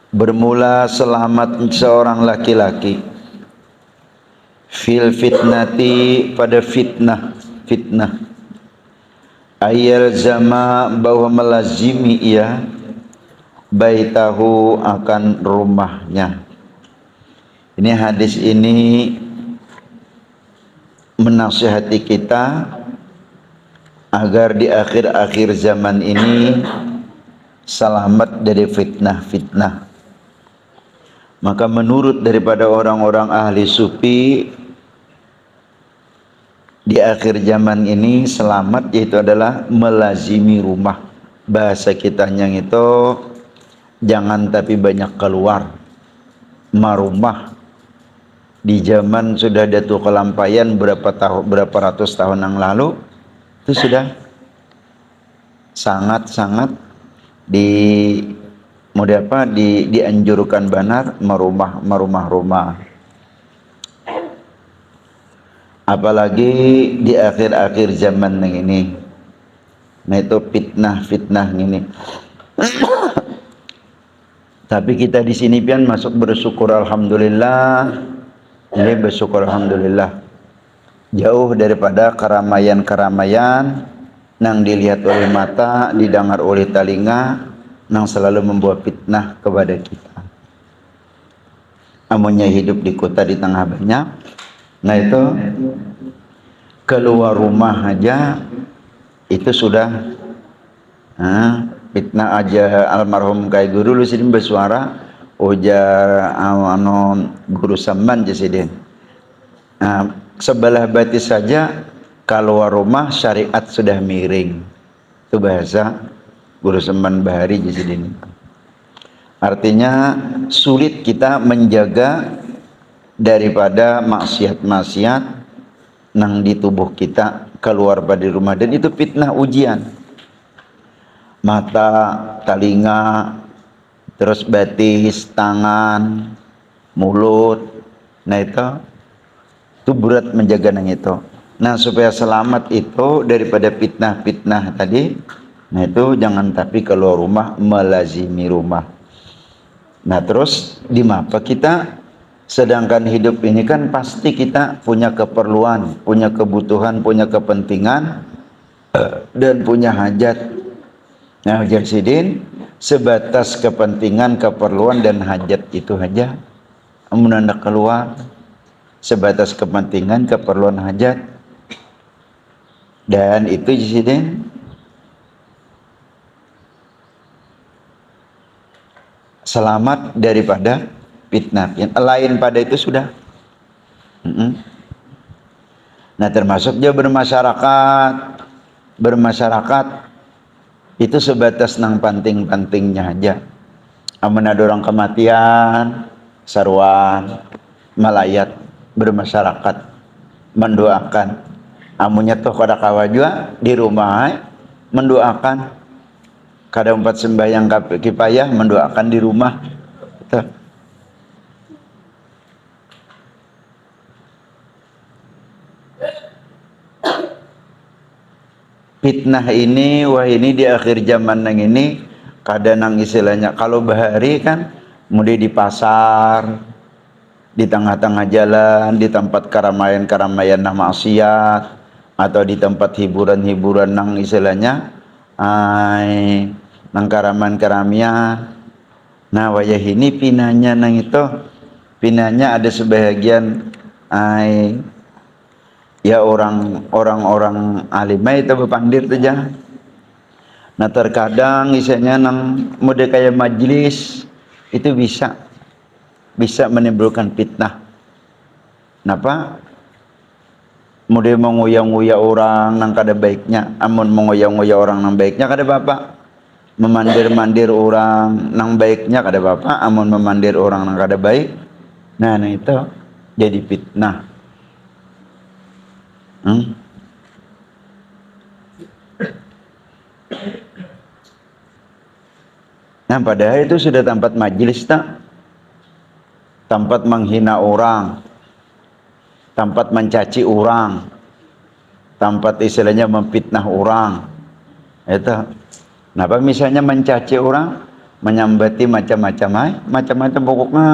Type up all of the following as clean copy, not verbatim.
Bermula selamat seorang laki-laki fil fitnati, pada fitnah ayal zama, bahwa melazimi ia baitahu, akan rumahnya. Ini hadis ini menasihati kita agar di akhir-akhir zaman ini selamat dari fitnah-fitnah. Maka menurut daripada orang-orang ahli sufi, di akhir zaman ini selamat yaitu adalah melazimi rumah. Bahasa kitanya itu jangan tapi banyak keluar. Marumah di zaman sudah ada tuh kelampaian berapa ratus tahun yang lalu, itu sudah sangat-sangat dianjurkan benar merumah. Apalagi di akhir-akhir zaman ini. Nah itu fitnah ini. Tapi kita di sini pian masuk bersyukur alhamdulillah. Ini bersyukur alhamdulillah. Jauh daripada keramaian-keramaian nang dilihat oleh mata, didengar oleh telinga, nang selalu membuat fitnah kepada kita. Amunnya hidup di kota di tengah banyak, nah itu keluar rumah aja itu sudah fitnah aja. Almarhum kai guru lu sidin bersuara ujar guru saman jasidin. Sebelah batis saja keluar rumah syariat sudah miring. Itu bahasa guru saman bahari jasidin. Artinya sulit kita menjaga daripada maksiat-maksiat nang di tubuh kita keluar pada rumah, dan itu fitnah ujian. Mata, telinga, terus batis, tangan, mulut. Nah itu berat menjaga nang itu. Nah supaya selamat itu daripada fitnah-fitnah tadi, nah itu jangan tapi keluar rumah, melazimi rumah. Nah terus di mapa kita, sedangkan hidup ini kan pasti kita punya keperluan, punya kebutuhan, punya kepentingan, dan punya hajat. Nah jasidin sebatas kepentingan, keperluan, dan hajat itu aja. Amun anda keluar sebatas kepentingan, keperluan, hajat, dan itu jasidin selamat daripada fitnah. Yang lain pada itu sudah. Nah termasuk dia bermasyarakat itu sebatas nang panting-pantingnya aja. Amun ada orang kematian, sarwan, malayat, bermasyarakat, mendoakan. Amunnya toh kada kawa juga di rumah mendoakan. Kada empat sembahyang kipayah mendoakan di rumah. Tuh. Fitnah ini, wah ini di akhir zaman nang ini kadang nang istilahnya kalau bahari kan mulai di pasar, di tengah-tengah jalan, di tempat keramaian-keramaian nang maksiat, atau di tempat hiburan-hiburan nang istilahnya nang karaman-karamian. Nah wayah ini pinanya nang itu, pinanya ada sebagian ya orang-orang alimai itu berpandir saja. Nah terkadang isinya nang mode kayak majlis itu bisa menimbulkan fitnah. Kenapa? Mode mengoyak-ngoyak orang nang kada baiknya. Amun mengoyak-ngoyak orang nang baiknya kada apa-apa. Memandir-mandir orang nang baiknya kada apa-apa. Amun memandir orang nang kada baik, nah itu jadi fitnah. Nah padahal itu sudah tempat majlis tak? Tempat menghina orang, tempat mencaci orang, tempat istilahnya memfitnah orang. Itu. Kenapa misalnya mencaci orang? menyambati macam-macam pokoknya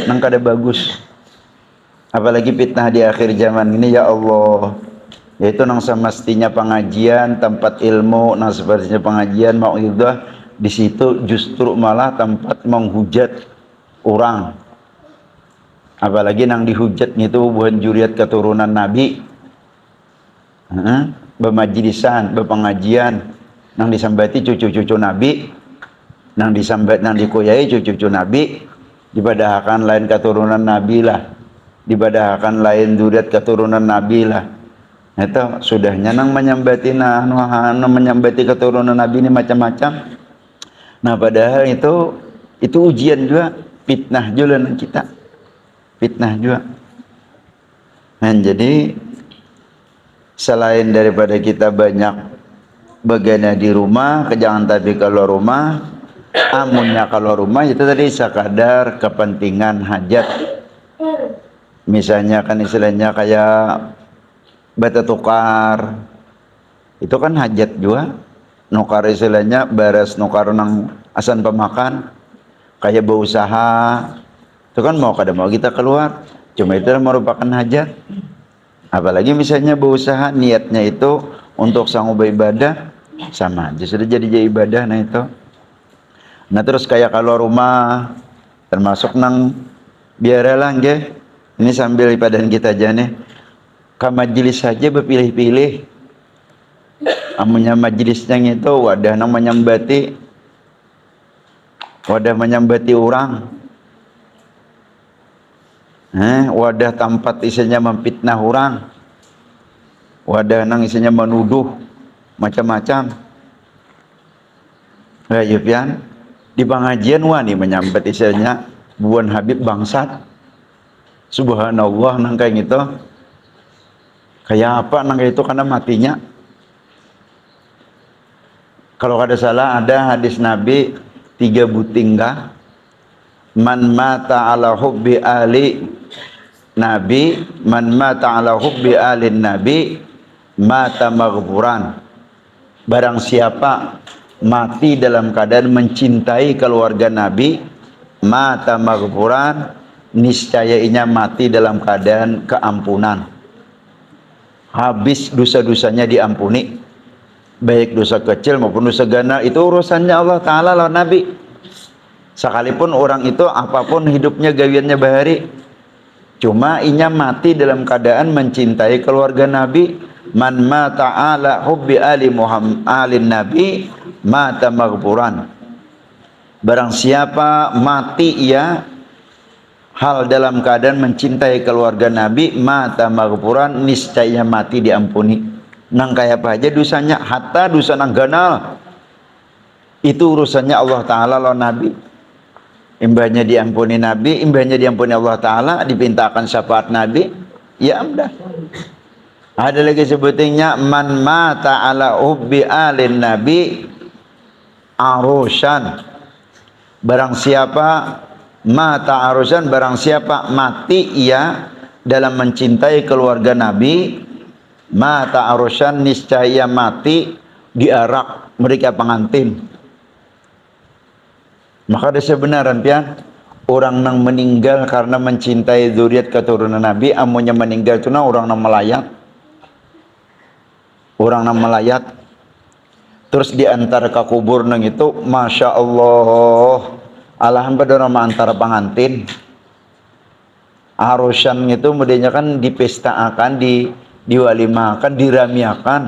nang kada bagus. Apalagi fitnah di akhir zaman ini, ya Allah, yaitu nang semestinya pengajian tempat ilmu, nang sepertinya pengajian mauidhah, di situ justru malah tempat menghujat orang. Apalagi nang dihujat itu bukan juriat keturunan Nabi, bemajlisan, bepengajian, nang disambati cucu-cucu Nabi, nang disambat, nang dikoyai cucu-cucu Nabi, dibadahkan lain keturunan Nabi lah, dibadahkan lain juriat keturunan Nabi lah. Itu sudahnya nang menyambati menyambati keturunan Nabi ini macam-macam. Nah padahal itu ujian juga, fitnah juga nang kita, fitnah juga. Nah jadi selain daripada kita banyak bagiannya di rumah, jangan tapi kalau rumah, amunnya kalau rumah itu tadi sekadar kepentingan hajat. Misalnya kan istilahnya kayak bata tukar, itu kan hajat juga. Nukar istilahnya baras nukar nang asan pemakan, kayak berusaha, itu kan mau kada mau kita keluar, cuma itu merupakan hajat. Apalagi misalnya berusaha niatnya itu untuk sanggup beribadah, sama aja sudah jadi ibadah. Nah itu, nah terus kayak kalau rumah termasuk nang biaralah nggih, ini sambil ibadah kita aja nih, ke majelis saja berpilih-pilih. Amunnya majelisnya itu wadah nang menyambati orang, wadah tempat isinya memfitnah orang, wadah nang isinya menuduh macam-macam. Pian di pengajian wani menyambat isinya buan Habib bangsat, subhanallah nang kayak gitu, kayak apa nang kayak itu karena matinya. Kalau kada salah ada hadis Nabi 3 butingga, man mata ala hubbi ali Nabi, man mata ala hubbi alin Nabi, mata maghfuran. Barang siapa mati dalam keadaan mencintai keluarga Nabi, mata maghfuran, niscaya inya mati dalam keadaan keampunan. Habis dosa-dosanya diampuni, baik dosa kecil maupun dosa ganda, itu urusannya Allah Ta'ala lawan Nabi. Sekalipun orang itu apapun hidupnya gawiannya bahari, cuma inya mati dalam keadaan mencintai keluarga Nabi, man mata ala hubbi ali Muhammad alin Nabi mata maghfuran. Barang siapa mati ia hal dalam keadaan mencintai keluarga Nabi, mata maghfuran, niscaya mati diampuni. Nang kayak apa aja dosanya, hatta dosa nang ganal, itu urusannya Allah Ta'ala lawan Nabi. Imbahnya diampuni Nabi, imbahnya diampuni Allah Ta'ala, dipintakan syafaat Nabi, ya amdah. Ada lagi sebutnya man mata ala ubbi alin Nabi arushan. Barang siapa mata arushan, barang siapa mati ia dalam mencintai keluarga Nabi, mata arushan, niscaya mati diarak mereka pengantin. Maka ada sebenaran pian, orang nang meninggal karena mencintai zuriat keturunan Nabi, amunnya meninggal itu orang nang melayat, orang nang melayat. Terus diantar ke kubur nang itu, masya Allah, alhamdulillah nama antara pengantin. Arushan itu mudahnya kan dipestaakan, diwalimakan, diramiakan,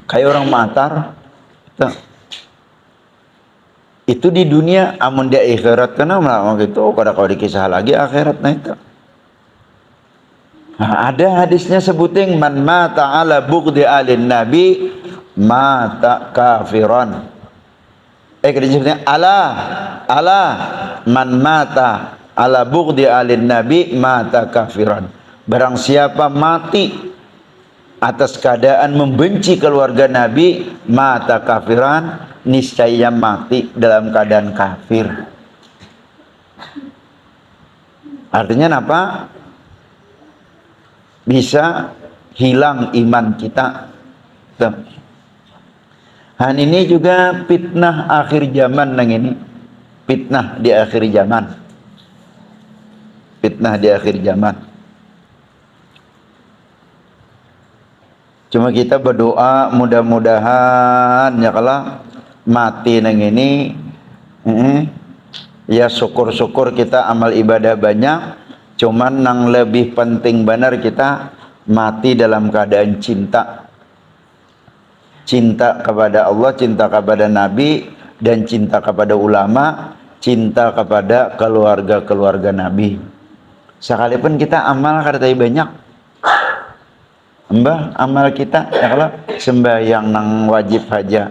kayak orang matar. Itu di dunia, amun dia akhirat kena malah gitu, kada kau dikisah lagi akhirat. Nah itu, nah, ada hadisnya sebuting man mata ala bughdi alin Nabi mata kafiran. Kedisipnya ala man mata ala bughdi alin Nabi mata kafiran. Barang siapa mati atas keadaan membenci keluarga Nabi, mata kafiran, niscaya mati dalam keadaan kafir. Artinya apa? Bisa hilang iman kita. Han ini juga fitnah akhir zaman nang ini. Fitnah di akhir zaman. Fitnah di akhir zaman. Cuma kita berdoa mudah-mudahan ya kalau mati nang ini ya syukur-syukur kita amal ibadah banyak, cuman nang lebih penting benar kita mati dalam keadaan cinta. Cinta kepada Allah, cinta kepada Nabi, dan cinta kepada ulama, cinta kepada keluarga-keluarga Nabi. Sekalipun kita amal katanya banyak, mbah amal kita ya kalau sembahyang nang wajib aja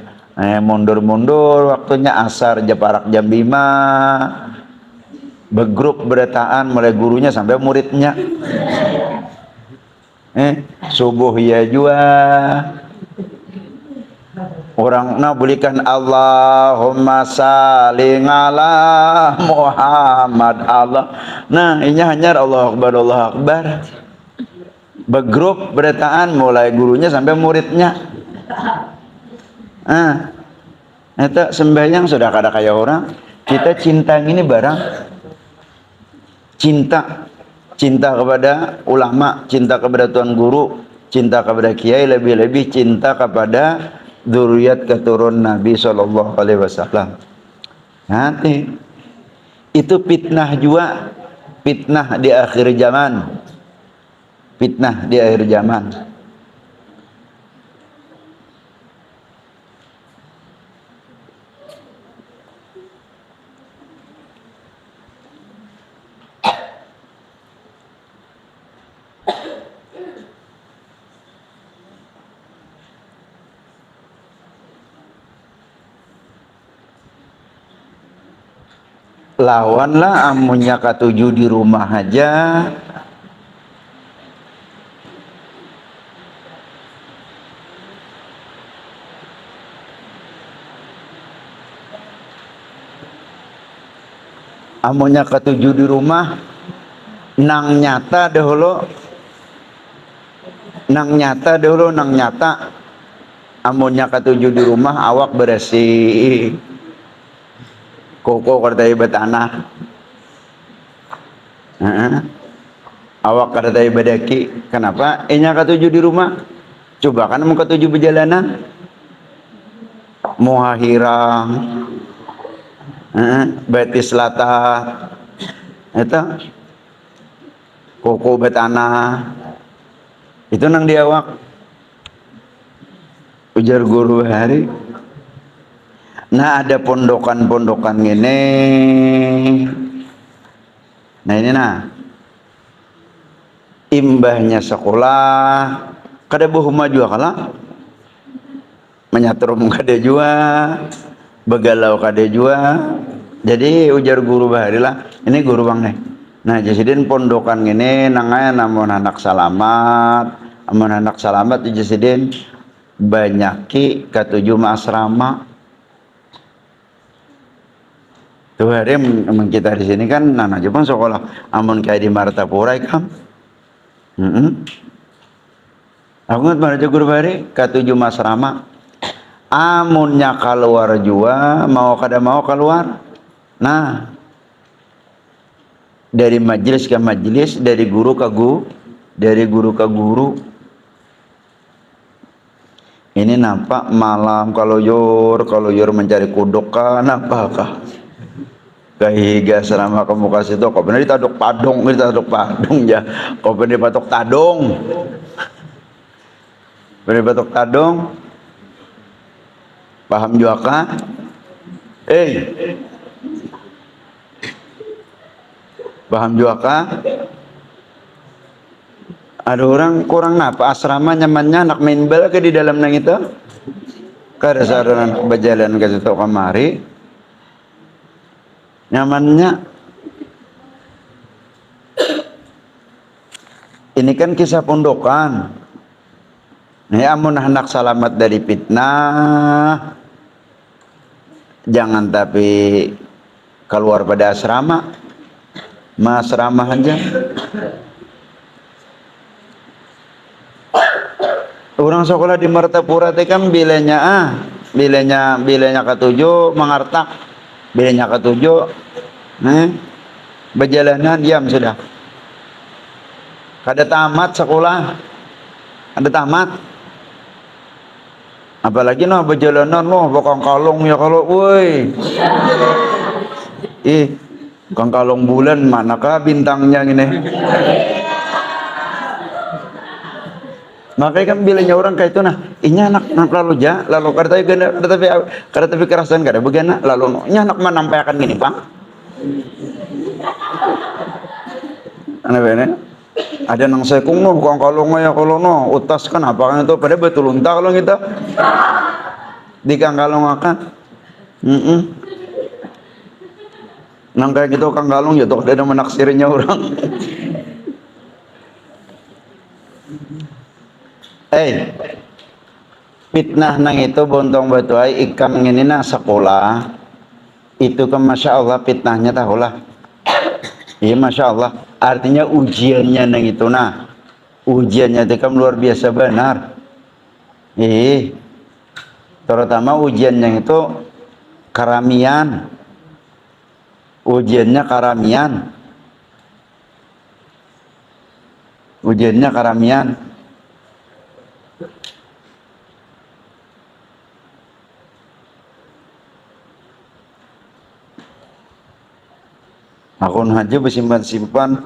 mundur-mundur waktunya asar japarak jam 5, begrup berataan mulai gurunya sampai muridnya, subuh ya jua orang nak belikan Allahumma salli ala Muhammad Allah. Nah ini hanya Allah Akbar begrup berataan mulai gurunya sampai muridnya. Itu sembahyang sudah kada kayak orang. Kita cinta ini barang cinta kepada ulama, cinta kepada tuan guru, cinta kepada kiai, lebih-lebih cinta kepada dzurriat keturunan Nabi sallallahu alaihi wasallam. Nanti itu fitnah juga, fitnah di akhir zaman. Fitnah di akhir zaman. Lawanlah amunnya katuju di rumah aja. Amunnya ketujuh di rumah nang nyata dahulu amunnya ketujuh di rumah awak bersih koko kertai betanah awak kertai bedaki kenapa enya ketujuh di rumah coba kan mau ketujuh berjalanan muhahirang betis latah itu koko betanah itu nang diawak ujar guru hari. Nah ada pondokan-pondokan gini. Nah ini imbahnya sekolah kada buhuma juga kala menyatrum kada jua begalau kada jua. Jadi ujar guru bahari lah ini guru bang nih. Nah jasidin pondokan gini nangaya namun anak salamat jasidin banyaki katujuh asrama. Tuh hari emang kita di sini kan anak Jepang sekolah amun kayak di Martapura kan. Aku ngat mana guru bahari katujuh asrama. Amunnya keluar jua mau kada mau keluar. Nah dari majelis ke majelis, dari guru ke guru. Ini nampak malam kalau yor mencari kuduk kan apakah? Kahiga selama kamu kasih itu kau benar ditaduk padong ya kau benar batok tadong paham juga kah? Paham juga kah? Ada orang kurang apa asrama nyamannya anak main bola ke di dalam nang itu kada saranan berjalan ke situ kamari nyamannya. Ini kan kisah pondokan. Nih amun hendak selamat dari fitnah jangan tapi keluar pada asrama aja. Orang sekolah di Martapura teh kan bilanya bilanya ketujuh mengartak, bilanya ketujuh berjalanan diam sudah. Kada tamat sekolah, ada tamat. Apalagi noh berjalanan noh bakang kalong ya kalau woi. Bakang kalong bulan manakah bintangnya gini. Makanya kan bilanya orang kayak itu nah, ini anak lalu ja, lalu kada tapi kerasan kada begana, lalu ini anak mana sampai akan gini bang. Aneh ada nang sekung noh, kong kalong ya kalau noh, utas kan apa kan itu pada betul unta kalau kita di kang kalong akan, nang kayak gitu kang kalong ya tuh ada menaksirnya orang. Fitnah nang itu bontong batuai ikam ngini na sekolah itu kan masya Allah fitnahnya tahulah. Iya masya Allah artinya ujiannya nang itu nah ujiannya itu kan luar biasa benar. Terutama ujiannya itu karamian, ujiannya karamian. Aku aja bersimpan-simpan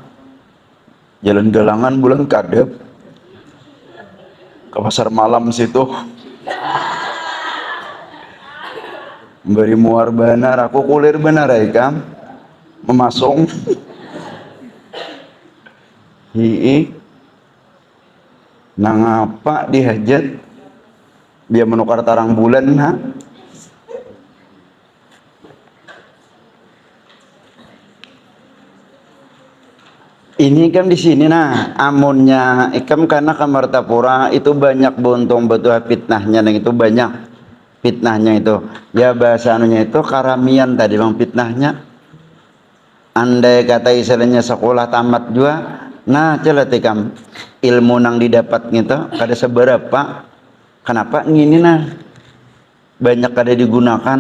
jalan galangan bulan kadep ke pasar malam situ beri muar benar aku kulir benar ya kan memasung nang apa dihajat dia menukar tarang bulan ha. Ini kan di sini nah amunnya ikam karena Kamartapura itu banyak bontong betul fitnahnya dan itu banyak fitnahnya itu ya bahasa anunya itu karamian tadi bang fitnahnya andai kata istilahnya sekolah tamat juga nah celat ikam ilmu nang didapat gitu kada seberapa kenapa ngini nah banyak kada digunakan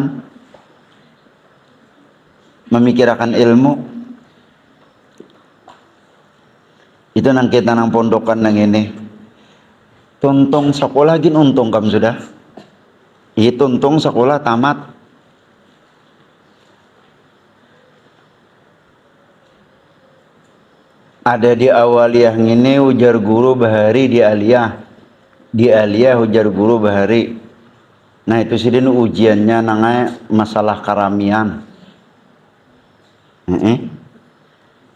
memikirkan ilmu itu nang kita nang pondokan nang ini tuntung sekolah gin untung kam sudah tuntung sekolah tamat ada di awaliyah ngini ujar guru bahari di aliyah ujar guru bahari nah itu sih ujiannya nangnya masalah karamian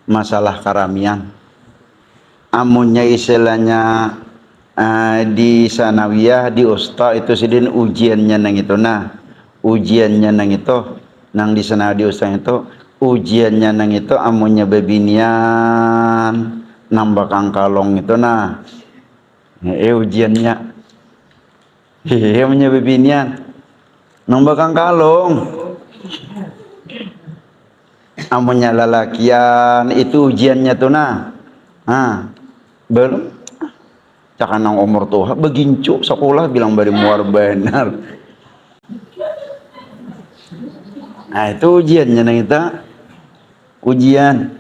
masalah karamian amunnya istilahnya di sanawiyah di usta itu sidin ujiannya nang itu nah ujiannya nang itu nang di sana di usta itu ujiannya nang itu amunnya bebinian nambah kang kalong itu nah ujiannya amunnya bebinian nambah kang kalong amunnya lalakian itu ujiannya tuh nah belum cakanang umur tuh begincu sekolah bilang bari muar benar nah itu ujiannya nang kita ujian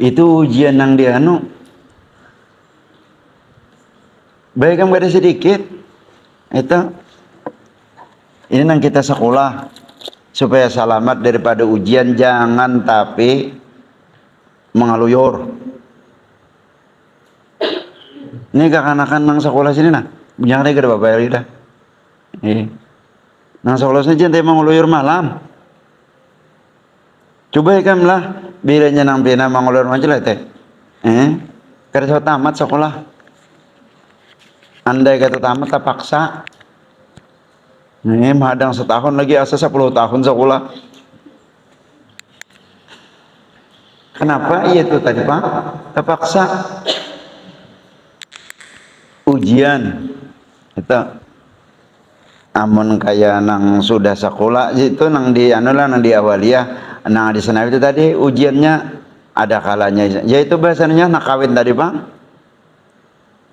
itu ujian nang dia baik kan beda sedikit itu ini nang kita sekolah supaya selamat daripada ujian jangan tapi mengaluyur Ini kakanakan nang sekolah sini nah. Jangan lagi ada bapak ya dah. Nang sekolah sini jangan emang uluyur malam. Coba ikan lah, bilanya nang pina mangulur macam lah teh. Kerja tamat sekolah. Andai kata tamat tak paksa. Ini madang setahun lagi asa 10 tahun sekolah. Kenapa? Iya itu tadi Pak, terpaksa ujian itu amun kaya nang sudah sekolah itu nang di anulah nang di awaliyah nang di sana itu tadi ujiannya ada kalanya yaitu bahasanya nak kawin tadi Pak.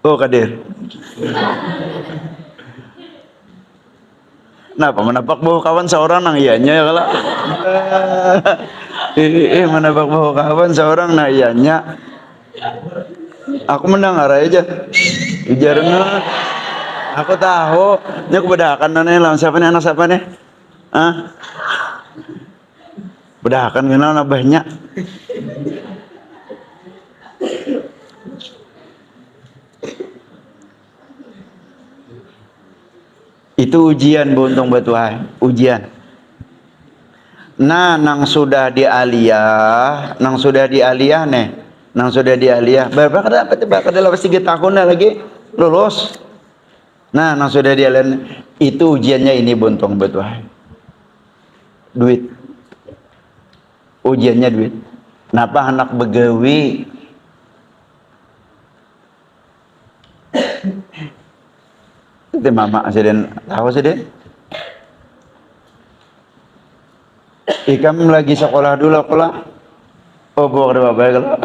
Oh Kadir. Kenapa menapak bau kawan seorang nang ianya ya kalau menapak bau kawan seorang nang ianya. Aku mendengar aja ujarnya aku tahu ini aku bedakan nih lawan siapa nih anak siapa nih bedakan kenal nabahnya itu ujian buntung betuai ujian. Nah nang sudah di aliyah berapa dapat bakal dalam 3 tahun lagi lulus. Nah nang sudah di aliyah itu ujiannya ini buntung betuai duit ujiannya duit. Kenapa anak begawi itu mama asiden tahu sih deh. Ikam lagi sekolah dulu sekolah. Oh bukan bapak kalau.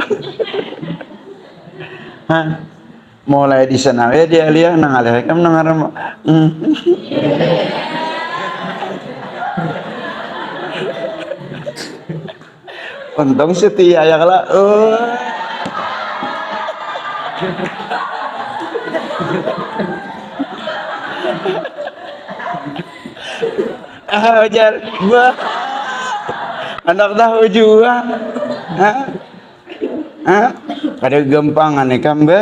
Mulai di sana ya dia lihat nang alih ikam nang aram. Untung setia ya kalau. Ajar gua anak tahu juga ada gempangan ikam be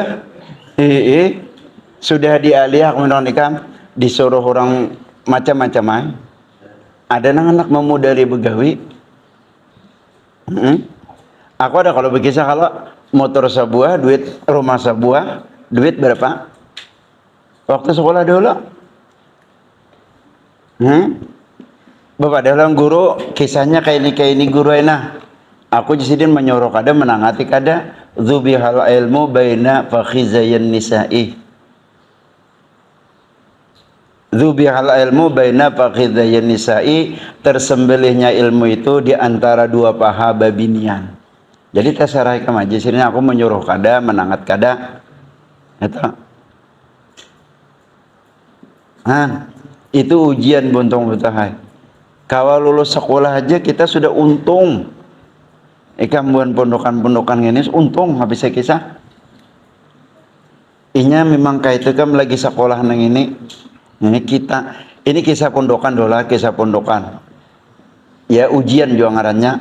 sudah dialih kemudian ikam disuruh orang macam-macam ada anak mau dari begawi aku ada kalau berkisah kalau motor sebuah duit rumah sebuah duit berapa waktu sekolah dulu Bapak dalam guru kisahnya kayak ini guru enak. Aku jisidin menyuruh kada menangati kada dzubihal ilmu baina fakhizayan nisa'i. Dzubihal ilmu baina fakhizayan nisa'i tersembelihnya ilmu itu di antara dua paha babinian. Jadi terserah ke majlis ini aku menyuruh kada menangat kada. Itu ujian buntung butahai. Kalau lulus sekolah aja kita sudah untung. Ikam buan pondokan-pondokan ini untung habis kisah. Inya memang kayak itu kan lagi sekolah nang ini. Ini kisah pondokan dola kisah pondokan. Ya ujian juga ngarannya.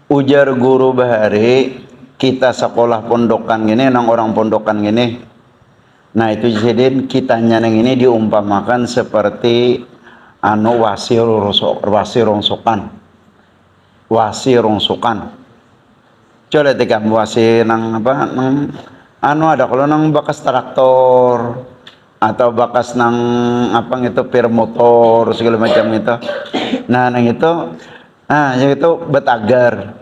Ujar guru bahari kita sekolah pondokan gini nang orang pondokan gini. Nah itu jadi kitanya nang ini diumpamakan seperti wasi rongsokan coba tikam wasi nang apa nang ada kalau nang bakas traktor atau bakas nang apa gitu pir motor segala macam itu nah nang itu yang itu betagar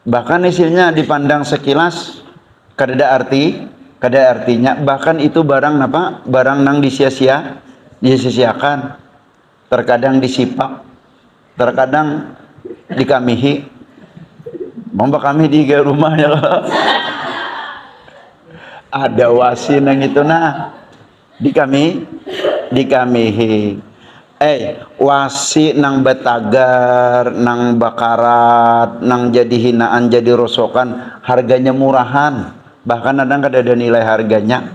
bahkan isinya dipandang sekilas kada artinya bahkan itu barang apa barang nang disia-siakan terkadang disipak, terkadang dikamihi. Momba kami di rumah ya. Ada wasi nang itu nah dikamihi. Wasi nang betagar, nang bakarat, nang jadi hinaan, jadi rosokan, harganya murahan. Bahkan kadang ada nilai harganya.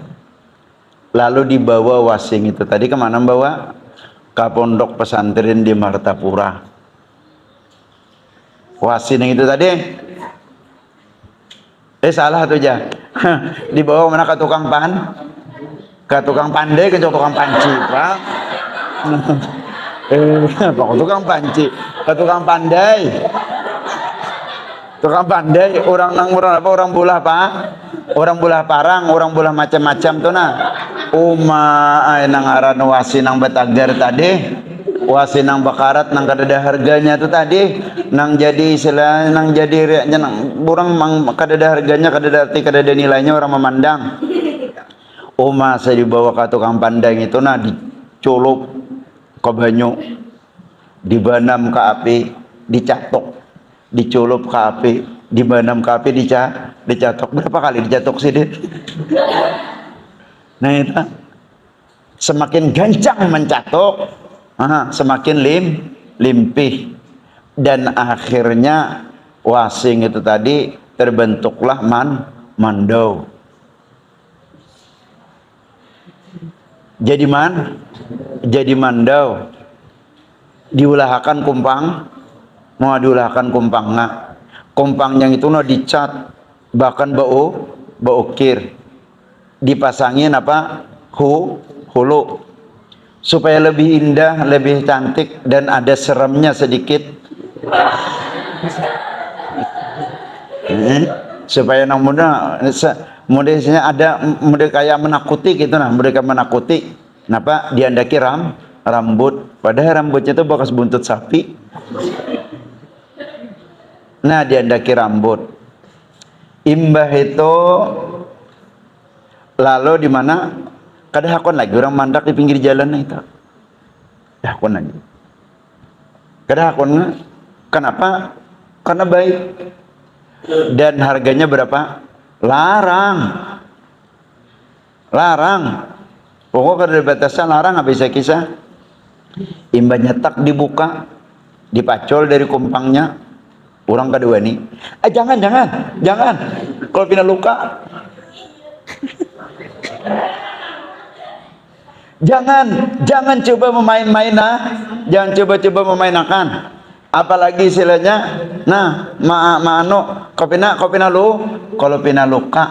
Lalu dibawa wasing itu tadi kemana bawa? Ke pondok pesantren di Martapura. Wasin yang itu tadi salah tuh aja Dibawa mana ke tukang ke tukang pandai, ke tukang panci, Pak. Pak tukang panci, ke tukang pandai. Tukang pandai, orang nang orang apa, orang bulah Pak. Orang bulah parang, orang bulah macam-macam tuh nah. Ay nang aran wasi nang batagar tadi. Wasi nang bakarat nang kadada harganya tuh tadi. Nang jadi istilah, nang jadi riaknya nang orang mang kadada harganya, kadada arti, kadada nilainya orang memandang. Saya dibawa ke tukang pandang itu nah, diculup ke banyu, dibanam ke api, dicatok, diculup ke api, dibanam ke api, dicatok. Berapa kali dicatok sih dia? Nah itu semakin gancang mencatok, semakin limpih, dan akhirnya wasing itu tadi terbentuklah mandau. Jadi mandau. Diulahakan kumpang, mau diulahakan kumpangna. Kumpang yang itu dicat, bahkan bau ukir. Dipasangin apa? Hulu. Supaya lebih indah, lebih cantik, dan ada seremnya sedikit. Supaya nang modenya ada mode kayak menakuti gitu nah, mereka menakuti. Kenapa diandaki rambut, padahal rambutnya itu bekas buntut sapi. Nah, diandaki rambut. Imbah itu lalu di mana? Kada hakon lagi orang mandak di pinggir jalan itu. Hakon lagi. Kada hakon. Kenapa? Karena baik. Dan harganya berapa? Larang. Pokoknya kada ada batasan, larang apa bisa kisah. Imbahnya tak dibuka, dipacol dari kumpangnya. Orang kedua nih, jangan. Kalau pindah luka. Jangan coba memain-main Jangan coba memainakan. Apalagi istilahnya, nah, kau pina luka.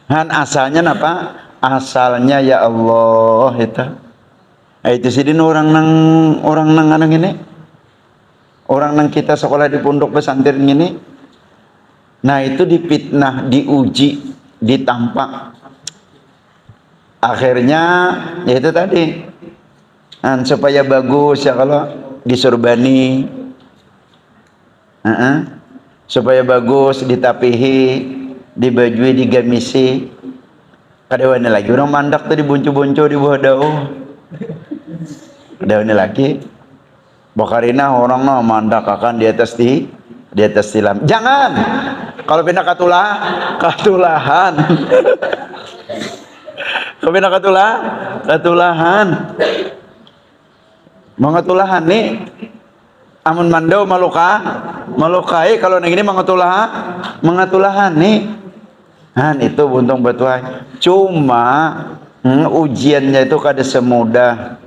Han asalnya apa? Asalnya ya Allah itu. Itu sidin orang nang anang ini. Orang nang kita sekolah di pondok pesantren ini. Nah, itu dipitnah, diuji, ditampak. Akhirnya ya itu tadi. Supaya bagus ya kalau disurbani, supaya bagus, ditapihi, dibajui, digamisi. Kadawane lagi orang mandak tuh dibuncu-buncu di bawah daun. Kadawane lagi bakarina orang mandak akan di atas tilam. Jangan. Kalau pindah katulahan. Kalau pindah katulahan. Mangatulahan nih, amun mandau malukai kalau neng ini mangatulahan nih. Itu buntung batuai. Cuma ujiannya itu kada semudah.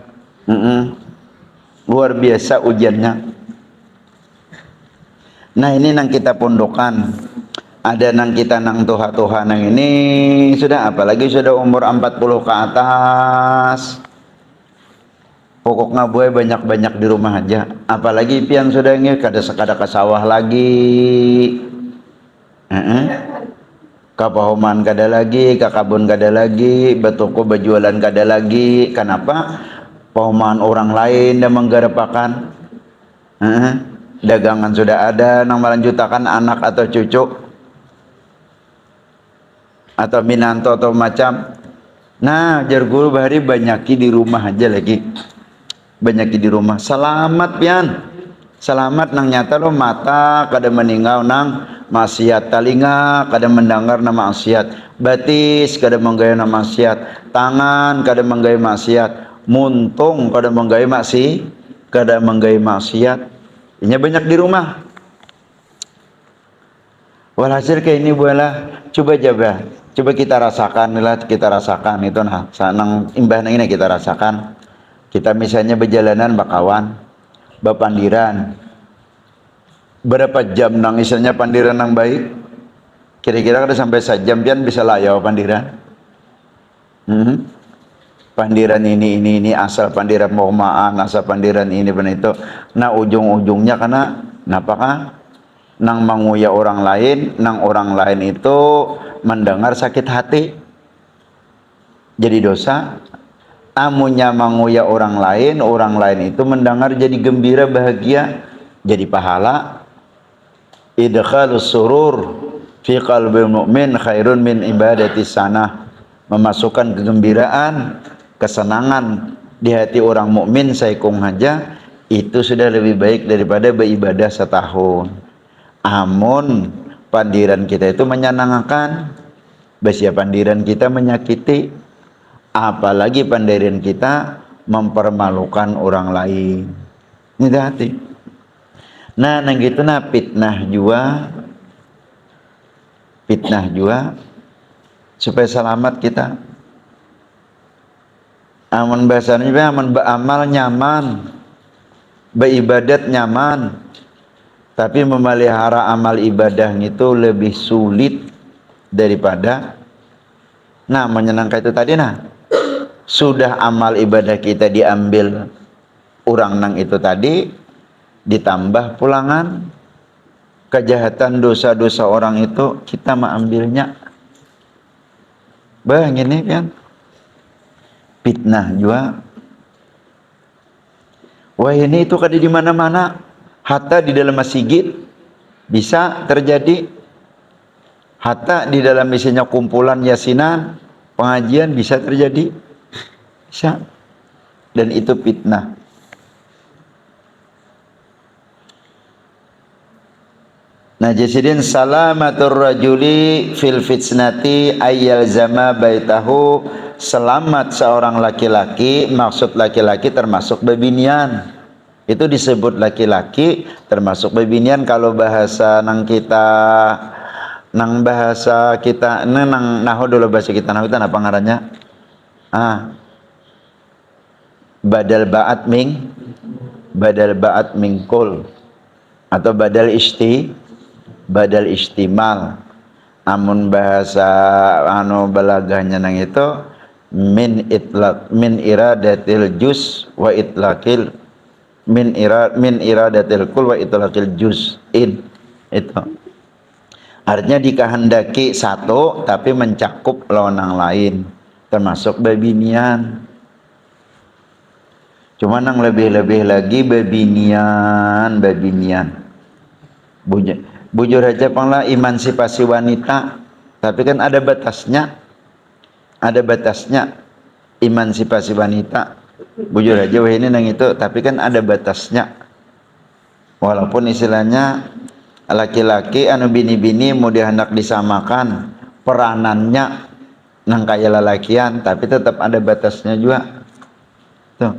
Luar biasa ujiannya. Nah, ini nang kita pondokan. Ada nang kita nang tuha nang ini sudah, apalagi sudah umur 40 ke atas. Pokoknya buai banyak-banyak di rumah aja. Apalagi pian sudah nge kada ke sawah lagi. Ka pahoman kada lagi, ka kabun kada lagi, batoko berjualan kada lagi. Kenapa? Pahoman orang lain dan menggarapakan. Dagangan sudah ada nang melanjutakan anak atau cucu atau minanto atau macam. Nah, jar guru bahari banyaki di rumah aja lagi. Banyak di rumah. Selamat pian. Selamat nang nyata lo mata kada meninggal nang maksiat, talinga kada mendengar nama maksiat, batis kada menggaya nama maksiat, tangan kada menggaya maksiat, muntung kada menggaya maksiat. Ini banyak di rumah. Walhasil kayak ini bualah coba kita rasakan itu nah sanang imbah nang ini kita rasakan. Kita misalnya berjalanan bakawan, bapandiran. Berapa jam nang misalnya pandiran nang baik? Kira-kira kada sampai sejam pian bisa layau pandiran. Pandiran ini asal pandiran mohmaan, asal pandiran ini dan itu. Nah ujung-ujungnya karena kenapa kan? Nang menguya orang lain, nang orang lain itu mendengar sakit hati. Jadi dosa. Amunya menguya orang lain itu mendengar jadi gembira, bahagia, jadi pahala. Idkhalus surur fi qalbil mu'min khairun min ibadati sanah. Memasukkan kegembiraan, kesenangan di hati orang mukmin saikung haja itu sudah lebih baik daripada beribadah setahun. Amun pandiran kita itu menyenangkan, besia pandiran kita menyakiti, apalagi pandiran kita mempermalukan orang lain. Ini hati. Nah, nang gitu nah fitnah jua supaya selamat kita. Amun bahasanya amun beramal nyaman, beribadat nyaman. Tapi memelihara amal ibadah itu lebih sulit daripada menyenangkan itu tadi sudah amal ibadah kita diambil orang nang itu tadi, ditambah pulangan kejahatan dosa-dosa orang itu kita mengambilnya. Bah gini kan fitnah juga. Wah ini itu kada di mana-mana. Hatta di dalam masjid bisa terjadi. Hatta di dalam isinya kumpulan yasinan, pengajian bisa terjadi. Bisa. Dan itu fitnah. Nah jasidin salamatur rajuli fil fitnati ayyal zama baitahu. Selamat seorang laki-laki, maksud laki-laki termasuk bebinian. Itu disebut laki-laki termasuk bebinian. Kalau bahasa nang bahasa kita nang nahu dulu bahasa kita nahu itu apa ngarannya? Badal ba'at mingkul atau badal istimal. Amun bahasa balagahnya nang itu min iradatil juz wa itlaqil min iradatil kul wa itlaqil juz'in. Itu artinya dikehendaki satu tapi mencakup lawan yang lain, termasuk babinian. Cuma yang lebih-lebih lagi babinian. Bujur aja panglah emansipasi wanita, tapi kan ada batasnya emansipasi wanita. Bujur aja wah ini nang itu, tapi kan ada batasnya. Walaupun istilahnya laki-laki anu bini-bini mau dihendak disamakan peranannya nang kaya lelakian, tapi tetap ada batasnya juga. Tuh.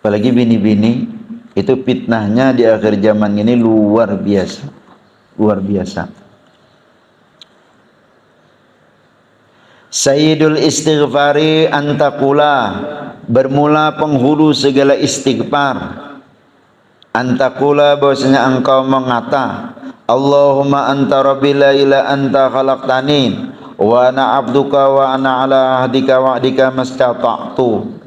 Apalagi bini-bini itu fitnahnya di akhir zaman ini luar biasa. Sayyidul istighfari antakula, bermula penghulu segala istighfar. Antakula bahwasanya engkau mengata, Allahumma anta rabbi la ilaha anta khalaqtani wa ana abduka wa ana ala ahdika wa'dika mastata'tu.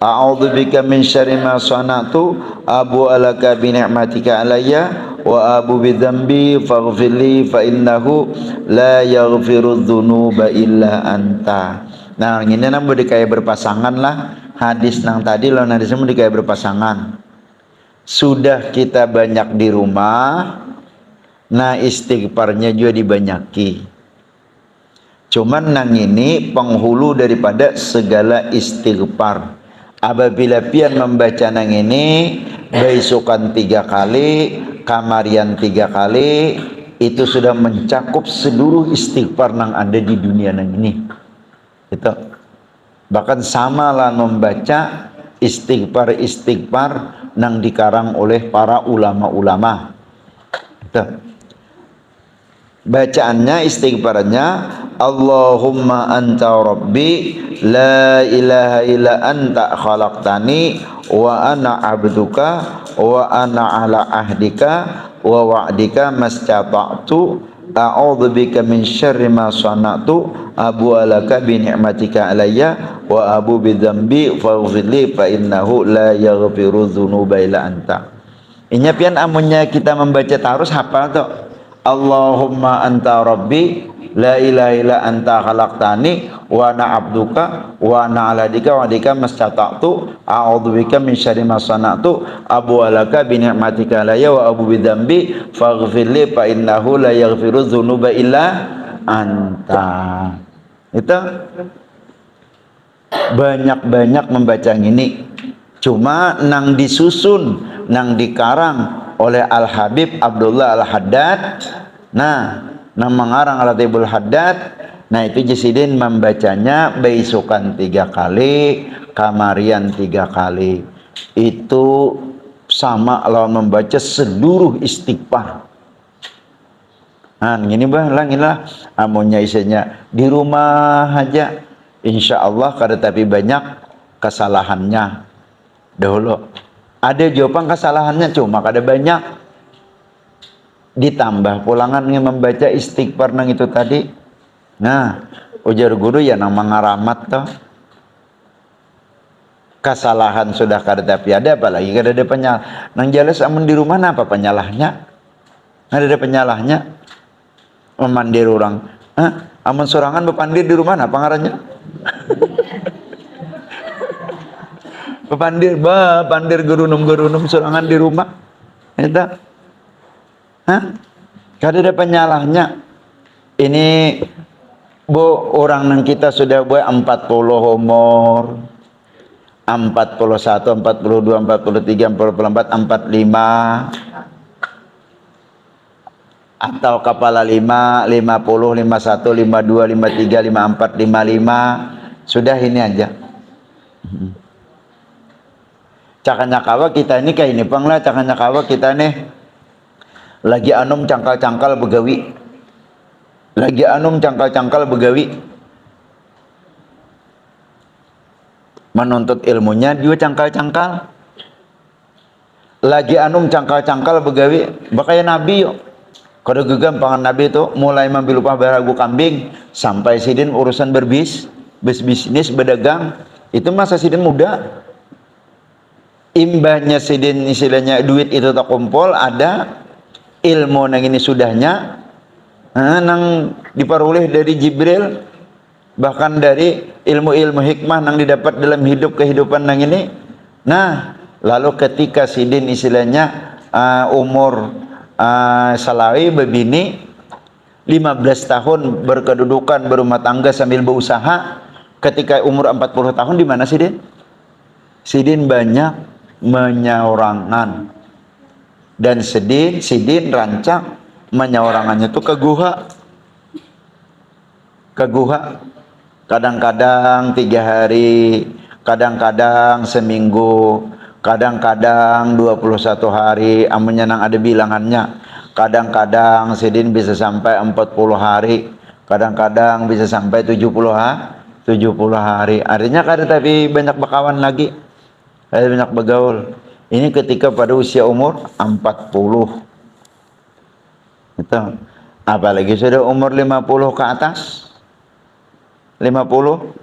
A'udzu bika min syarri ma sana'tu abu alaka bi ni'matika alayya wa abu bi dzambi faghfirli fa innahu la yaghfiru dzunuba illa anta. Nah, ini nang dikaya berpasangan lah. Hadis nang tadi lawan hadisnya dikaya berpasangan. Sudah kita banyak di rumah, nah istighfarnya juga dibanyaki. Cuman nang ini penghulu daripada segala istighfar. Apabila pian membaca nang ini beisukan 3 kali, kamarian 3 kali, itu sudah mencakup seluruh istighfar nang ada di dunia nang ini. Itu bahkan samalah membaca istighfar nang dikarang oleh para ulama-ulama. Itu bacaannya, istighfarnya, Allahumma anta rabbi la ilaha illa anta khalaqtani wa ana abduka wa ana ala ahdika wa wa'dika mastata'tu a'udzu bika min syarri ma sana'tu abu alaka bi ni'matika alayya wa abu bi dzambi faghfirli fa innahu la yaghfiru dzunuba illa anta. Inya pian amunnya kita membaca tarus hafal tuh. Allahumma anta rabbi la ilaha illa anta khalaqtani wa ana abduka wa ana ala dika wa dika mastata'tu a'udzubika min syarri ma sana'tu abu alaka bi ni'matika alayya wa abu bi dzambi faghfirli fa innahu la yaghfiru dzunuba illa anta. Itu banyak-banyak membaca ini. Cuma nang disusun, nang dikarang oleh Al Habib Abdullah Al Haddad. Nah, nang mengarang Al-Hatibul Haddad. Nah, itu Jasidin membacanya beisukan 3 kali, kamarian 3 kali. Itu sama lawan membaca seluruh istighfar. Nah, gini bah, inilah amunnya isinya di rumah aja. Insya Allah kada tapi banyak kesalahannya. Dahulu ada jawaban kesalahannya cuma kada banyak, ditambah pulangan membaca istighfar nang itu tadi. Nah, ujar guru ya nang mangaramat toh kesalahan sudah kada tapi ada, apalagi kada ada penyalah nang jelas. Amun di rumah apa penyalahnya? Ada penyalahnya memandir orang. Amun sorangan bepandir di rumah apa ngarannya? Pandir gerunum sorangan di rumah. Eta. Kada ada penyalahnya. Ini orang nang kita sudah buat 40 umur, 41, 42, 43, 44, 45 atau kepala 5, 50, 51, 52, 53, 54, 55. Sudah ini aja. Cakanya kawa kita ini kayak ini pang lah. Cakanya kawa kita nih lagi anum cangkal-cangkal begawi. Lagi anum cangkal-cangkal begawi. Menuntut ilmunya dia cangkal-cangkal. Lagi anum cangkal-cangkal begawi. Bakaya Nabi yuk. Kada gegampangan Nabi itu mulai membil upah baragu kambing sampai sidin urusan bisnis berdagang. Itu masa sidin muda. Imbahnya sidin istilahnya duit itu tak kumpul, ada ilmu nang ini sudahnya nang diperoleh dari Jibril, bahkan dari ilmu-ilmu hikmah nang didapat dalam kehidupan nang ini. Nah, lalu ketika sidin istilahnya umur salawi bebini 15 tahun berkedudukan berumah tangga sambil berusaha, ketika umur 40 tahun di mana sidin? Sidin banyak menyaurangan, dan sidin rancang menyaurangannya itu ke guha, kadang-kadang 3 hari, kadang-kadang seminggu, kadang-kadang 21 hari, amunnya nang ada bilangannya. Kadang-kadang sidin bisa sampai 40 hari, kadang-kadang bisa sampai 70 hari. Artinya kada tapi banyak bakawan lagi, ada banyak bergaul. Ini ketika pada usia umur 40. Itu. Apalagi sudah umur 50 ke atas. 50.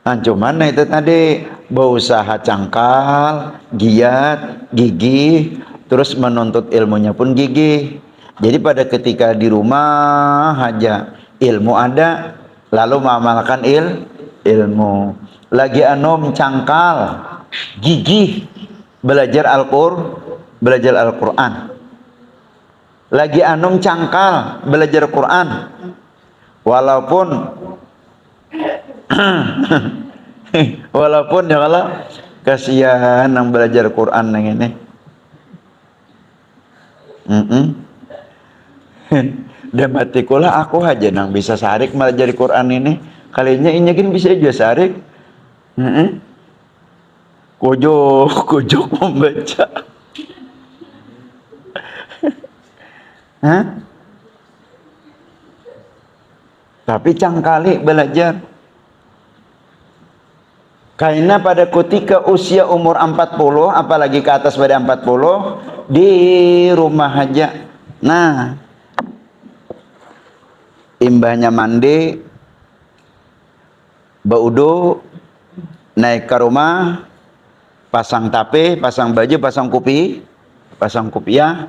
Nah, cuman itu tadi berusaha cangkal, giat, gigih, terus menuntut ilmunya pun gigih. Jadi pada ketika di rumah aja ilmu ada, lalu mengamalkan ilmu. Lagi anom cangkal, gigih belajar Al-Quran. Lagi anom cangkal belajar Quran. Walaupun ya kalau kasihan nang belajar Quran nang ini. Dan matikulah aku aja nang bisa sarik belajar Quran ini. Kalinya ini kan bisa juga sarik. Kojok membaca. Tapi cangkali belajar. Karena pada ketika usia umur 40, apalagi ke atas pada 40, di rumah aja. Nah, imbahnya mandi, baudo, naik ke rumah, pasang tape, pasang baju, pasang kupi, pasang kupiah,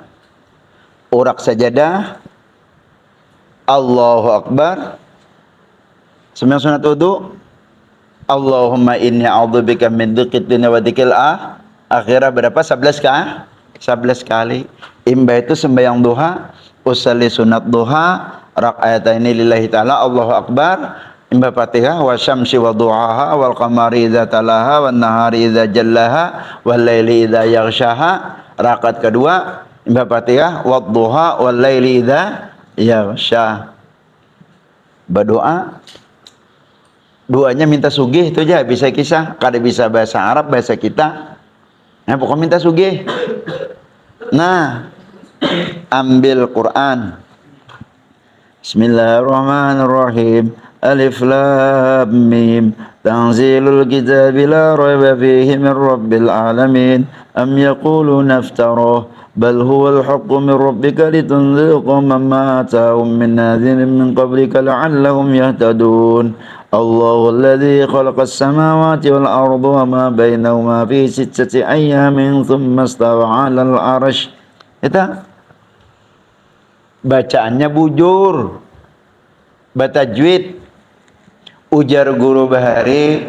urak sajadah, Allahu Akbar, sembahyang sunat wudu, Allahumma inni a'udzubika min dhiqid dunya wa dhiqil akhirah berapa? 11 kah? 11 kali. Imbah itu sembahyang duha, usalli sunat duha, rakaataini lillahi ta'ala, Allahu Akbar, imbah Fatihah, wa syamsi wa duhaha, wal qamari idza talaha, wan nahari idza jallaha, wal laili idza yaghshaha. Rakaat kedua, imbah Fatihah, wad duha, wal laili idza yaghsha. Berdoa, doanya minta sugih itu aja, bisa kisah, kada bisa bahasa Arab, bahasa kita. Nah, pokoknya minta sugih. Nah, ambil Quran. Bismillahirrahmanirrahim. Alif lam mim. Tanzilul kitabi la raiba fihi min rabbil alamin. Am yaquluna iftarahu bal huwal haqqu min rabbika litunzira qauman ma atahum min nadhirin min qablika la'allahum yahtadun. Allahu alladhi khalaqas samawati wal arda wa ma bainahuma fi sittati ayyamin thumma istawa 'alal 'arsy. Itu bacaannya bujur, batajwid. Ujar guru Bahari,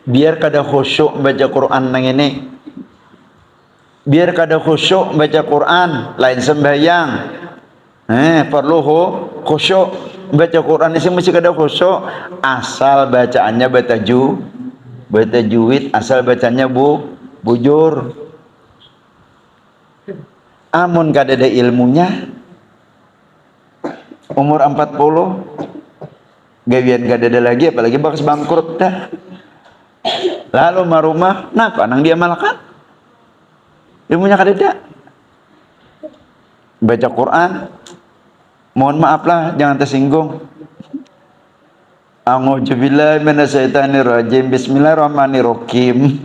biar kada khusyuk baca Quran nang ini. Biar kada khusyuk baca Quran, lain sembahyang. Perlu khusyuk. Baca Quran ini mesti kada khusyuk. Asal bacaannya batajwid, asal bacanya bujur. Amun kada ada ilmunya, umur 40 gawian kada ada lagi, apalagi bakas bangkrut dah. Lalu marumah, napa nang dia malakan? Ilmunya kada ada. Baca Quran, mohon maaf lah, jangan tersinggung. A'udzubillahi minasyaitonirrajim. Bismillahirrahmanirrahim.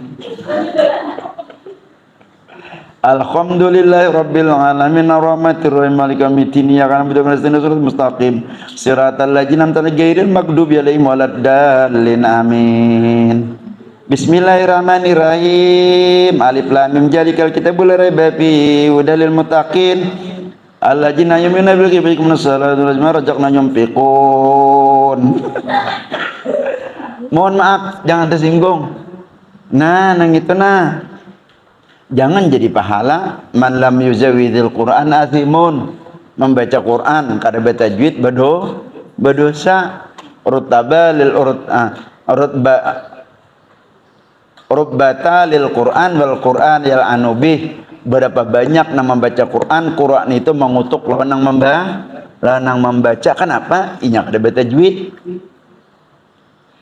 Alhamdulillahi rabbil alamin arrahmanir rahim maliki yaumiddin iyyaka na'budu wa iyyaka nasta'in ihdinas mustaqim siratal ladzina an'amta 'alaihim ghairil maghdubi 'alaihim waladdallin amin. Bismillahirrahmanirrahim. Alif lam mim zalikal kitabul la raiba fihi hudal lil muttaqin alladzina yu'minuna bil ghaibi wa yuqimuna sholata wa mimma razaqnahum yunfiqun. Mohon maaf, jangan tersinggung. Nah, nang itu nah. Jangan jadi pahala man lam yuzawwidil Qur'an athimun. Membaca Quran kada batajwid berdosa. Rutaba lil rubbata lil Quran wal Quran yal anubih. Berapa banyak nang membaca Quran, Quran itu mengutuk lawan nang membaca. Kenapa? Inya kada batajwid.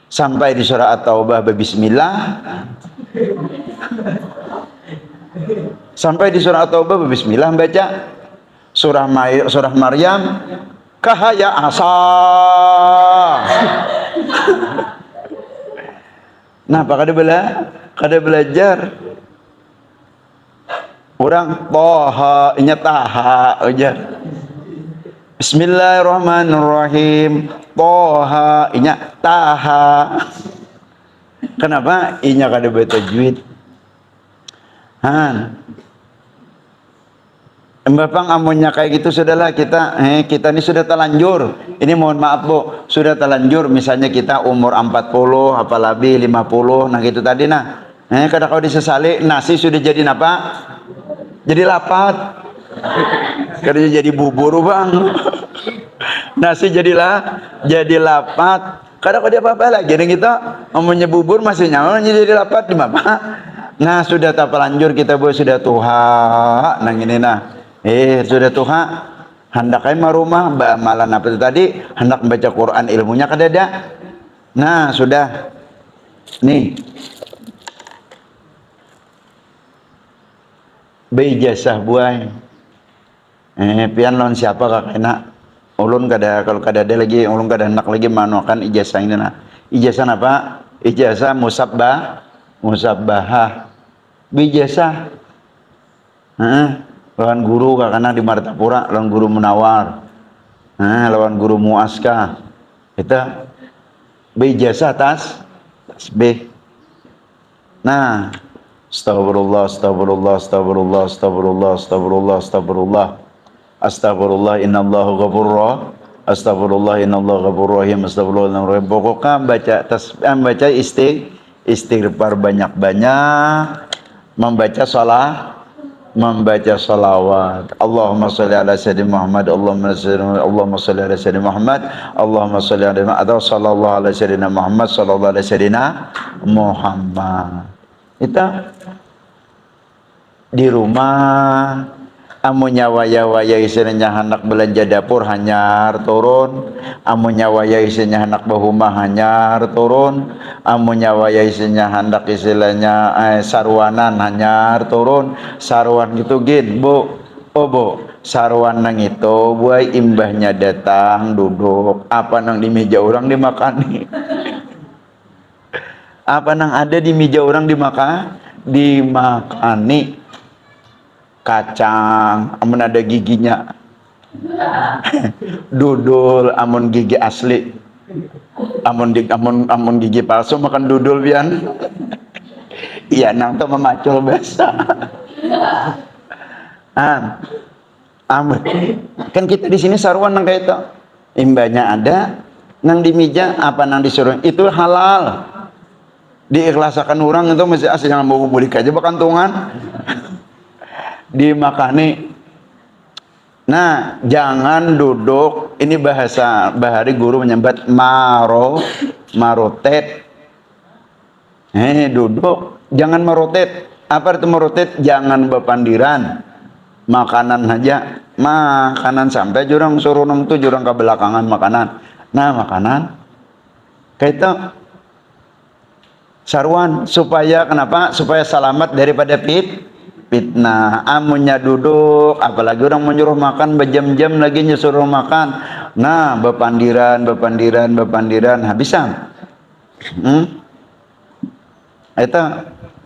Sampai di surah At-Taubah bismillah. Sampai di surah At-Taubah bismillah baca. Surah Maryam kahaya asa. Nah, apa kada belajar. Orang toha inya taha aja. Bismillahirrahmanirrahim. Toha inya taha. Kenapa? Inya kada batajwid. Bapang amunnya kayak gitu sudahlah, kita ini sudah telanjur. Ini mohon maaf Bu, sudah telanjur. Misalnya kita umur 40 apalagi 50, nah gitu tadi nah. Kadang kau disesali nasi sudah jadi apa? Jadi lapat. Kadang jadi bubur Bang. Nasi jadi lapat. Kadang kau dia apa-apa lagi dengan kita amunnya bubur masih nyaman jadi lapat di mana? Nah, sudah tak pelanjur kita Bu, sudah tuha nang ini nah. Sudah tuha hendak marumah amalan apa itu tadi, hendak membaca Quran ilmunya kada ada. Nah, sudah. Nih. Beijazah buai. Pian lawan siapa kak enak? Ulun kada, kalau kada ada lagi, ulun kada hendak lagi manuakan ijazah ini nah. Ijazah apa? Ijazah musabbahah. Bijazah. lawan guru kakana di Martapura, lawan guru Munawar, lawan guru Muaska, kita beijazah tas B. Nah, astagfirullah, astagfirullah, astagfirullah, astagfirullah, astagfirullah, astagfirullah, astagfirullah, innallahu ghafurur, astagfirullah, innallahu ghafurur rahim, astagfirullah, pokoknya baca istighfar banyak-banyak, membaca salawat. Allahumma sholli ala sayyidina Muhammad, Allahumma sholli ala sayyidina Muhammad, Allahumma sholli ala atau sallallahu ala sayyidina Muhammad, sallallahu ala sayyidina Muhammad. Itu di rumah amunnya waya-waya istilahnya anak belanja dapur hanyar turun, amunnya waya istilahnya anak bahumah hanyar turun, amunnya waya istilahnya hendak istilahnya sarwanan hanyar turun, sarwan gitu gin bu, oh bu, sarwan nang itu buai imbahnya datang duduk, apa nang di meja orang dimakani, apa nang ada di meja orang dimakani. Kacang, amun ada giginya, dudul, amun gigi asli, amun gigi palsu makan dudul pian. Iya, nang tuh memacul bahasa. Amun, kan kita di sini sarwan nang kayak itu, imbahnya ada, nang di meja apa nang disuruh itu halal, diikhlasakan orang itu masih asli yang mau bulik aja bakantungan. Dimakani. Nah, jangan duduk. Ini bahasa bahari guru menyambat marotet. Duduk, jangan marotet. Apa itu marotet? Jangan bepandiran. Makanan aja, makanan sampai jurang suruh nong tuh jurang ke belakangan makanan. Nah, makanan kayak itu sarwan supaya kenapa? Supaya selamat daripada fitnah. Amunnya duduk, apalagi orang menyuruh makan berjam-jam lagi nyuruh makan. Nah, bepandiran habisan. Itu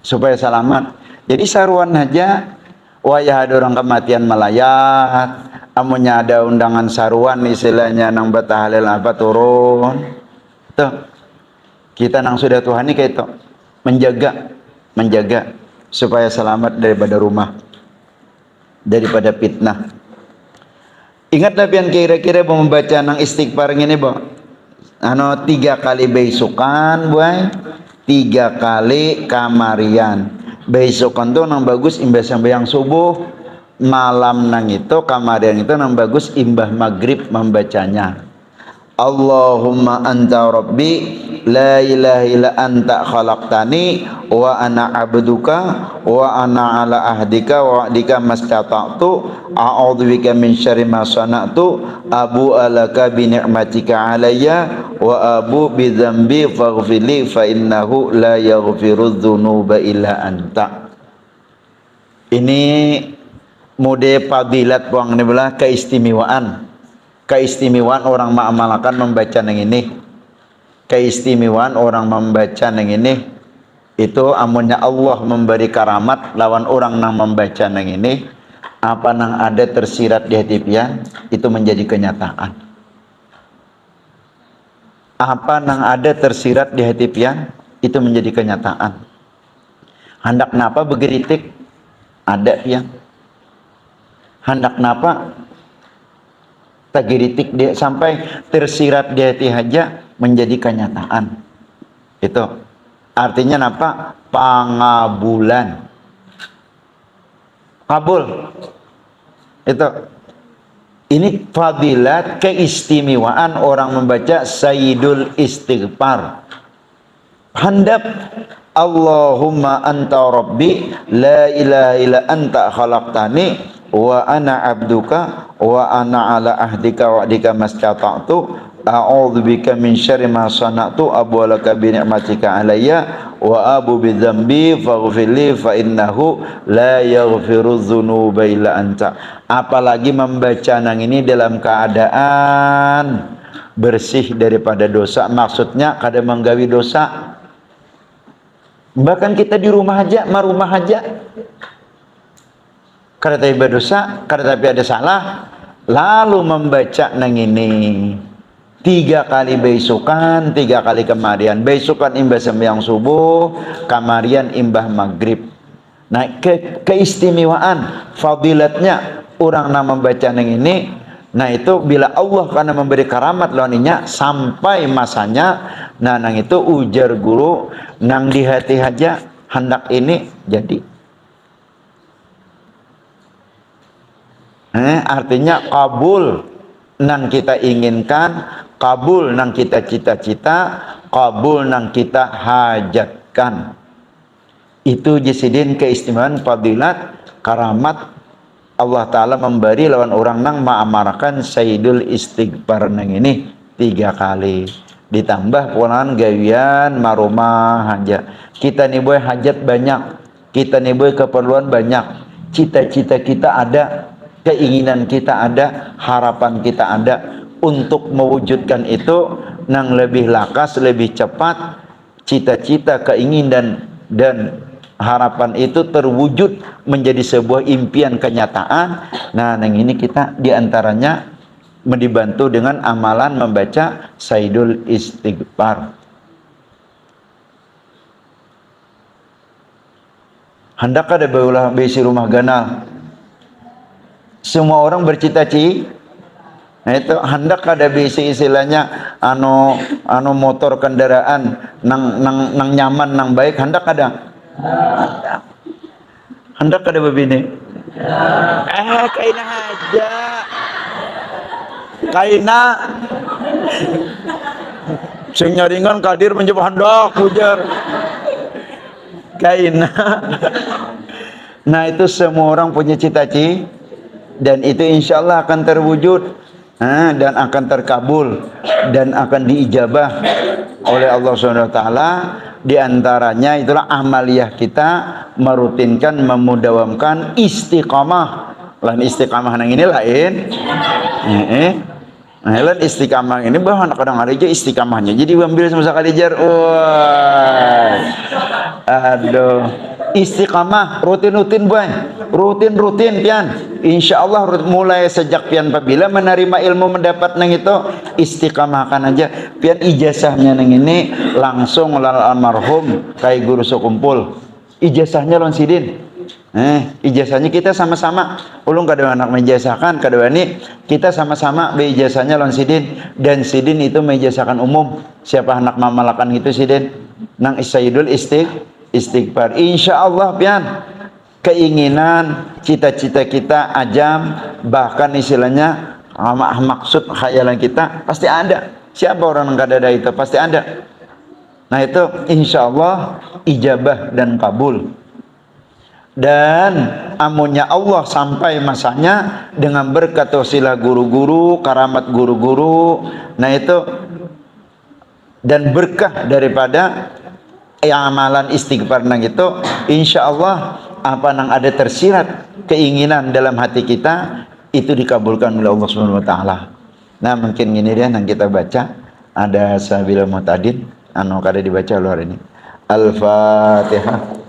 supaya selamat. Jadi sarwan aja wayah ada orang kematian melayat, amunnya ada undangan sarwan istilahnya nang batahalil apa turun. Tuh. Kita nang sudah Tuhani kayak itu menjaga supaya selamat daripada rumah, daripada fitnah. Ingatlah pian kira-kira membaca nang istighfar ini bo, 3 kali besukan buai, 3 kali kamarian. Besukan tuh nang bagus imbah sampai yang subuh, malam nang itu kamarian itu nang bagus imbah maghrib membacanya. Allahumma anta rabbi la ilaha illa anta khalaqtani wa ana abduka wa ana ala ahdika wa wa'dika mastata'tu a'udzubika min syarri ma sana'tu abu alaka bi ni'matika alayya wa abu bi dzambi faghfirli fa innahu la yaghfiru dzunuba illa anta. Ini mode fadilat buang ini belah keistimewaan orang mengamalkan membaca yang ini, keistimewaan orang membaca yang ini itu amunnya Allah memberi karamat lawan orang nang membaca yang ini, apa nang ada tersirat di hati pian itu menjadi kenyataan. Apa nang ada tersirat di hati pian itu menjadi kenyataan. Hendak napa begeritik ada pian, hendak napa tagiritik dia sampai tersirat di hati aja menjadi kenyataan. Itu artinya apa? Pangabulan, kabul. Itu ini fadilat keistimewaan orang membaca Sayyidul Istighfar. Handap Allahumma anta rabbi la ilaha illa anta khalaqtani wa ana abduka wa ana ala ahdika wa adika mastata'tu a'udzubika min syarri ma sana'tu abu laka bi ni'matika alayya wa abu bi dzambi faghfirli fa innahu la yaghfiru dzunuba illa anta. Apalagi membaca nang ini dalam keadaan bersih daripada dosa, maksudnya kada menggawi dosa. Bahkan kita di rumah aja, kada tapi berdosa, kada tapi ada salah, lalu membaca nang ini 3 kali besukan, 3 kali kemarian. Besukan imbah sembahyang subuh, kemarian imbah maghrib. Nah, keistimewaan, fadilatnya orang yang membaca nang ini, nah itu bila Allah karena memberi karamat lawannya sampai masanya, nah nang itu ujar guru, nang di hati aja hendak ini jadi. Artinya kabul nang kita inginkan, kabul nang kita cita-cita, kabul nang kita hajatkan. Itu jisidin keistimewaan fadilat karamat Allah Ta'ala memberi lawan orang nang ma'amarakan sayyidul istighfar nang ini 3 kali. Ditambah pulangan gawian marumah hajat. Kita nih boy hajat banyak, kita nih boy keperluan banyak, cita-cita kita ada, keinginan kita ada, harapan kita ada. Untuk mewujudkan itu nang lebih lakas, lebih cepat, cita-cita, keinginan dan harapan itu terwujud menjadi sebuah impian kenyataan. Nah, nang ini kita diantaranya dibantu dengan amalan membaca sayyidul istighfar. Hendak ada baulah besi rumah ganal. Semua orang bercita-cita. Nah itu hendak ada bisi istilahnya motor kendaraan nang nyaman nang baik, hendak ada. Hendak ada begini. Kaina aja. Kaina sing nyaringan kadir menjadi hendak ujar. Kaina. Nah itu semua orang punya cita-cita dan itu insya Allah akan terwujud. Dan akan terkabul dan akan diijabah oleh Allah Subhanahu wa taala. Di antaranya itulah amaliyah kita merutinkan, memudawamkan istiqamah. Lain istiqamah nang ini lain. Lain istiqamah ini bahwa kadang ada aja istiqamahnya. Jadi ambil sama sekali jar. Wah. Aduh. Istiqamah rutin-rutin boy. Rutin-rutin pian. Insyaallah mulai sejak pian apabila menerima ilmu mendapat nang itu istiqamahkan aja. Pian ijazahnya nang ini langsung lal almarhum kai guru sekumpul. Ijazahnya lon sidin. Ijazahnya kita sama-sama. Ulung kada anak menjazahkan, kada ini kita sama-sama be ijazahnya lon sidin dan sidin itu menjazahkan umum. Siapa anak mamalakan itu sidin nang sayyidul istighfar. Insyaallah pian keinginan, cita-cita kita ajam, bahkan istilahnya maksud khayalan kita pasti ada. Siapa orang yang kada ada itu pasti ada. Nah itu insyaallah ijabah dan kabul. Dan amunnya Allah sampai masanya dengan berkat wasilah guru-guru, karamat guru-guru, nah itu dan berkah daripada amalan istighfar nang itu, insya Allah apa nang ada tersirat keinginan dalam hati kita itu dikabulkan oleh Allah Subhanahu wa taala. Nah, mungkin gini dia nang kita baca ada sabil mu'tadin kada dibaca luar ini. Al-Fatihah.